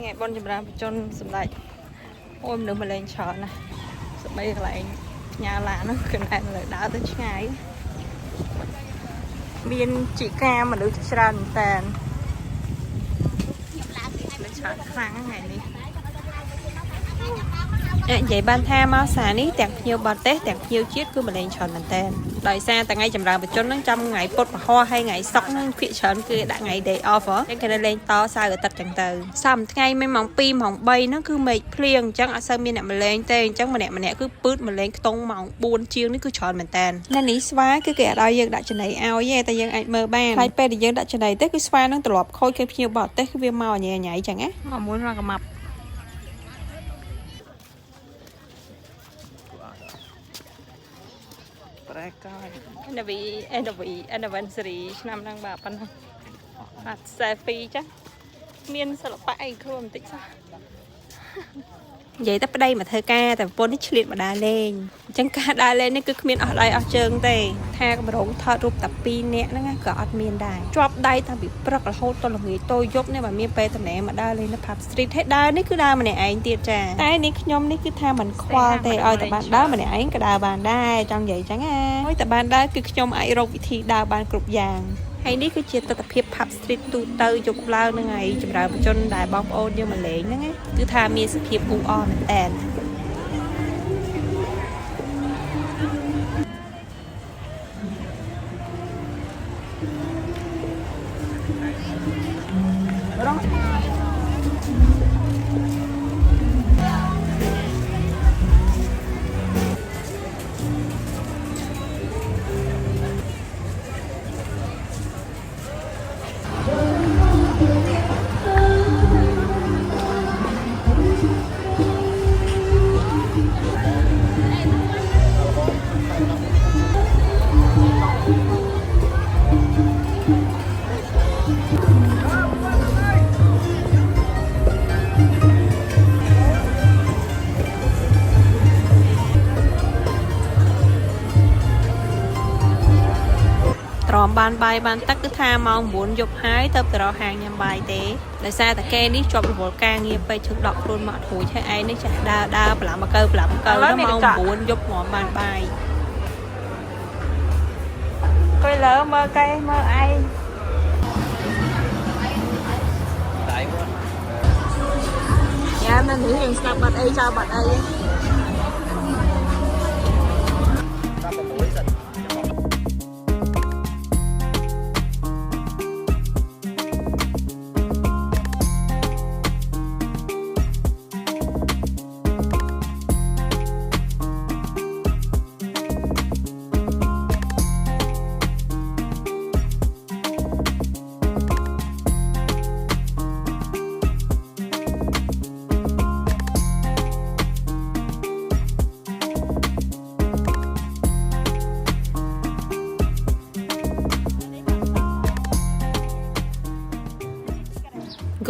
ngày bon chụp ra cho sầm lại ôm được mà lên chợ này sầm bay lại nhà là nó cái này là đã tới ngày miền chị ca mà được tràn tàn lên chợ khang ngày đi vậy ban tha máu xà ní tẹt nhiều bọt tết tẹt nhiều chiếc cứ mà lên tròn mình tên đòi xa tại ngay chầm ra cho nó trong ngày bột và hoa hay ngày sóc nó khuyện tròn cứ đã ngày để offer cái này lên to xa rồi tật chẳng từ xong ngay mấy mỏng pin mỏng bay nó cứ mệt liền chẳng ở sân bên này mà lên tên chẳng mà nè cứ bứt mà lên tông mỏng buồn chiêu nó cứ tròn mình tên nên ý xóa cái kẻ đòi dân đã cho này ao với ta dân anh mơ ban hai pe thì dân đã cho này tết cứ xóa nó từ lọp khôi cái nhiều bọt tết cái viêm màu nhẹ nhảy chẳng á mà muốn ra cái mập anniversary ឆ្នាំហ្នឹងបាទប៉ុណ្ណឹងអត់ selfie ចាមានសិល្បៈអីខ្លួនបន្តិចសោះនិយាយតែប្តីមកធ្វើការតែប្រពន្ធនេះឆ្លៀតមកដើរលេងអញ្ចឹងការដើរលេងនេះគឺគ្មានអស់ដៃអស់ជើងទេថាកម្រងថតរូបតែ2នាក់ហ្នឹងក៏អត់មានដែរជាប់ដៃតាំងពីព្រឹករហូតដល់ល្ងាចតូចយប់នេះបើមានពេលតំណែងមកដើរលេងនៅ pub street ហើយដើរនេះគឺដើរម្នាក់ឯងទៀតចាតែនេះខ្ញុំនេះគឺថាមិនខ្វល់ទេឲ្យតែបានដើរម្នាក់ឯងក៏ដើរបានដែរចង់និយាយអញ្ចឹងហើយតែបានដើរគឺខ្ញុំអាចរកវិធីដើរបានគ្រប់យ៉ាងហើយនេះគឺជាទស្សនភាព pub street ទូទៅយប់ឡើងហ្នឹងហើយចម្រើនជនដែលបងប្អូនយើងមកលេងហ្នឹងគឺថាមានសភាពអ៊ូអរមែនតើត្រមបានបាយបានទឹកគឺថាម៉ោង 9 យប់ហើយទៅទៅរកហាងញ៉ាំបាយទេដោយសារតែគេនេះជាប់រវល់ការងារពេកឈឹងដកខ្លួនមកធូចហើយឯងនេះចាស់ដើរប្រឡាំមកកើដល់ម៉ោង 9 យប់មកបានបាយcoi lỡ mơ cây mơ ai dạ nên nghĩ rằng sao bật ai sao bật ai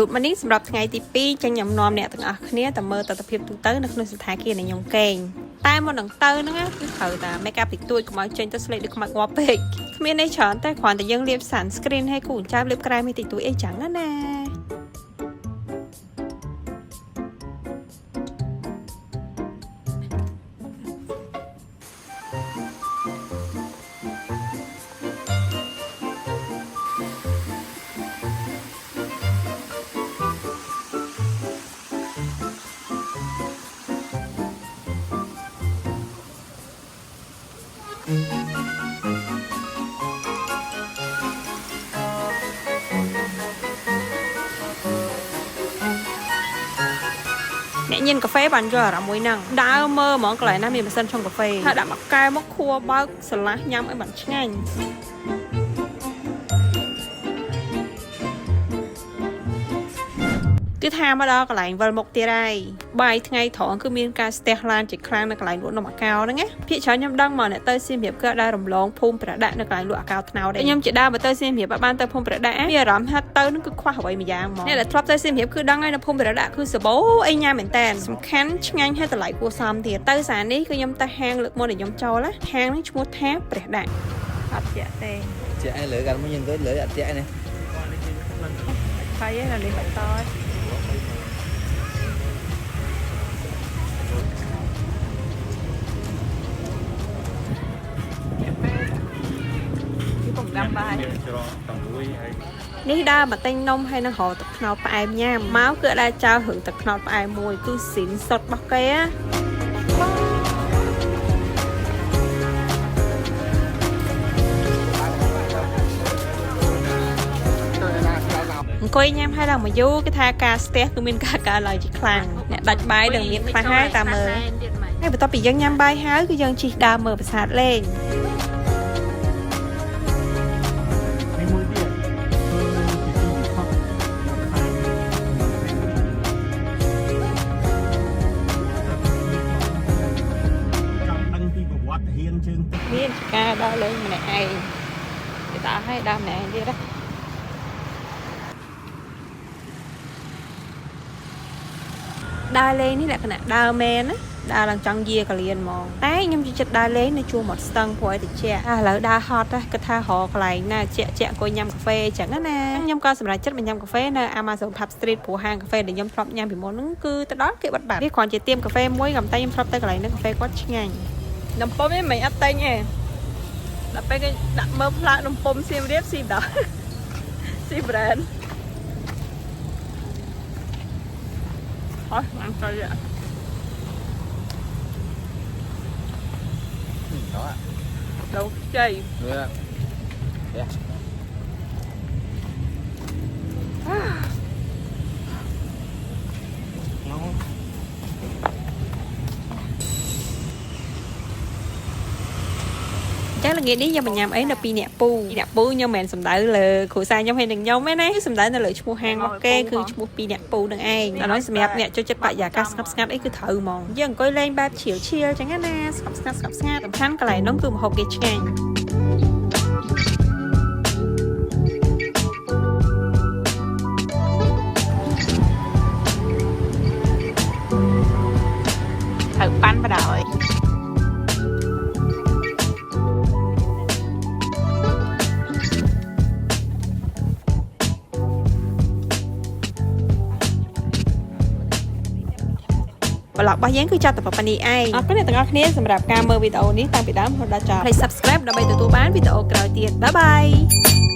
Good morning សម្រាប់ថ្ងៃទី 2 ចាញ់ញ៉ាំនាំអ្នកទាំងអស់គ្នាតើមើលទស្សនភាពទូទៅនៅក្នុងសន្តាគារនៃខ្ញុំកេងតែមុននឹងទៅហ្នឹងគឺត្រូវតែ make up ពីទួយកុំឲ្យចេញទៅស្លេកដូចខ្មៅងាប់ពេកគ្មានអីច្រើនតែគ្រាន់តែយើងលាប sunscreen ឲ្យគូចាំលាបក្រែមឲ្យតិចតួចអីចឹងណាអ្នកញ៉ាំកាហ្វេបានយកអារម្មណ៍មួយហ្នឹងដើរមើលហ្មងកន្លែងណាមានម៉ាស៊ីនឆុងកាហ្វេហើយដាក់មកកែមកខួបើកស្រឡះញ៉ាំឲ្យបានឆ្ងាញ់គឺថាមកដល់កន្លែងវិលមុខទៀតហើយបាយថ្ងៃត្រង់គឺមានការស្ទះឡានជាខ្លាំងនៅកន្លែងលក់នំអាកោហ្នឹងណាភាគច្រើនខ្ញុំដឹងមកអ្នកទៅសៀមរាបគឺដើររំលងភូមិប្រដាក់នៅកន្លែងលក់អាកោថ្នោតដែរខ្ញុំជាដើរមកទៅសៀមរាបបានទៅភូមិប្រដាក់មានអារម្មណ៍ថាទៅនឹងគឺខ្វះអ្វីមួយយ៉ាងមកអ្នកដែលធ្លាប់ទៅសៀមរាបគឺដឹងហើយនៅភូមិប្រដាក់គឺសបោអីញ៉ាំមែនតើសំខាន់ឆ្ងាញ់ហើយតម្លៃគួរសមទៀតទៅសារនេះគឺខ្ញុំទៅហាងលើកមុនដែលខ្ញុំចូលណាហាងហ្នឹងឈ្មោះថាព្រះដាក់អត់ជាក់ទេជាក់ឯងលើកាន់មកញ៉ាំទៅលើអត់ជាក់នេះហើយណានេះបាច់ត នេះដើរមកទិញនំហើយនឹងរកទឹកខ្នោតផ្អែមញ៉ាំមកគឺអាចចោលរឿងទឹកខ្នោតផ្អែមមួយគឺស៊ីនសុតរបស់គេណាអង្គុយញ៉ាំហើយឡើងមកយូរគេថាការស្ទះគឺមានការឡើងជាខ្លាំងអ្នកដាច់បាយនឹងមានខ្លះហើយតាមមើលហើយបន្ទាប់ពីយើងញ៉ាំបាយហើយគឺយើងជិះដើរមើលប្រាសាទលេងមានការដើរលេងម្នាក់ឯងគេដើរឲ្យដើរម្នាក់ឯងទៀតណាដើរលេងនេះលក្ខណៈដើរមែនណាដើរឡើងចង់យាកលៀនហ្មងតែខ្ញុំជិះចិត្តដើរលេងនៅជួរមាត់ស្ទឹងព្រោះឲ្យតិចឥឡូវដើរហត់ណាគិតថារកកន្លែងណាជាក់អង្គុយញ៉ាំកាហ្វេអញ្ចឹងណាខ្ញុំក៏សម្រេចចិត្តមកញ៉ាំកាហ្វេនៅ Amazon Pub Street ព្រោះហាងកាហ្វេដែលខ្ញុំធ្លាប់ញ៉ាំពីមុនហ្នឹងគឺទៅដល់គេបិទបាត់វាគ្រាន់ជាទៀមកាហ្វេមួយក៏តែខ្ញុំធ្លាប់ទៅកន្លែងហ្នឹងកាហ្វេគាត់ឆ្ងាញ់នំពុំនេះមិនអត់តែងទេដល់ពេលគេដាក់មើលផ្លាកនំពុំសៀមរាបស៊ីដល់ស៊ី brand អស់បានទៅយ៉ាđâu chơi chắc là nghĩ đi giờ mình nhầm ấy là pi nẹt pu nhưng mà sầm đỡ là khổ sai trong hay đừng nhau mấy này sầm đỡ là lợi mua hàng ok cứ mua pi nẹt pu đừng ai nó nói sầm nẹt cho chất bại giả cắt snap ấy cứ thử mòn giờ coi lên 3 triệu chia chẳng hạn nè snap tầm khăn cái này nó cứ một hộp cái chanh thử pan vào rồi vlog របស់យើងគឺចាប់តែប៉ុណ្្នេះឯងអរគុណអ្នកទាំងអស់គ្នាសម្រាប់ការមើលវីដេអូនេះតាំងពីដើមរហូតដល់ចប់ហើយ subscribe ដើម្បីទទួលបានវីដេអូក្រោយទៀតបាយបាយ